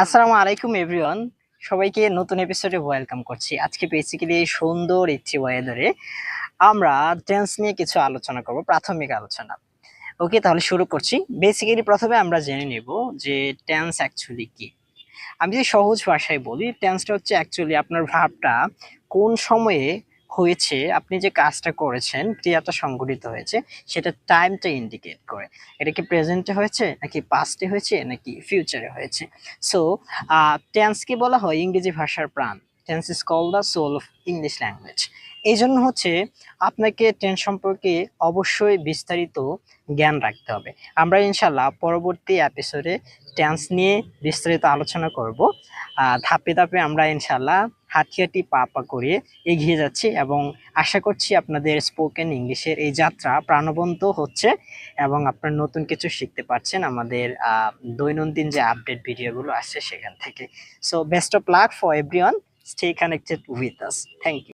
আসসালামু আলাইকুম এভরিওয়ান, সবাইকে নতুন এপিসোডে ওয়েলকাম করছি। আজকে বেসিক্যালি এই সুন্দর একটি ওয়েদারে আমরা টেন্স নিয়ে কিছু আলোচনা করব, প্রাথমিক আলোচনা। ওকে, তাহলে শুরু করছি। বেসিক্যালি প্রথমে আমরা জেনে নেব যে টেন্স অ্যাকচুয়ালি কি। আমি যদি সহজ ভাষায় বলি, টেন্সটা হচ্ছে অ্যাকচুয়ালি আপনার ভার্বটা কোন সময়ে হয়েছে, আপনি যে কাজটা করেছেন, ক্রিয়াটা সংঘটিত হয়েছে, সেটা টাইমটা ইন্ডিকেট করে। এটা কি প্রেজেন্টে হয়েছে, নাকি পাস্টে হয়েছে, নাকি ফিউচারে হয়েছে। সো টেন্সকে বলা হয় ইংরেজি ভাষার প্রাণ। Tense is call the soul of English language. এই জন্য হচ্ছে আপনাকে টেন্স সম্পর্কে অবশ্যই বিস্তারিত জ্ঞান রাখতে হবে। আমরা ইনশাল্লাহ পরবর্তী এপিসোডে টেন্স নিয়ে বিস্তারিত আলোচনা করব। ধাপে ধাপে আমরা ইনশাল্লাহ হাঁটি হাঁটি পা পা করে এগিয়ে যাচ্ছি এবং আশা করছি আপনাদের স্পোকেন ইংলিশের এই যাত্রা প্রাণবন্ত হচ্ছে এবং আপনারা নতুন কিছু শিখতে পারছেন আমাদের দৈনন্দিন যে আপডেট ভিডিওগুলো আসছে সেখান থেকে। So best of luck for everyone, stay connected with us. Thank you.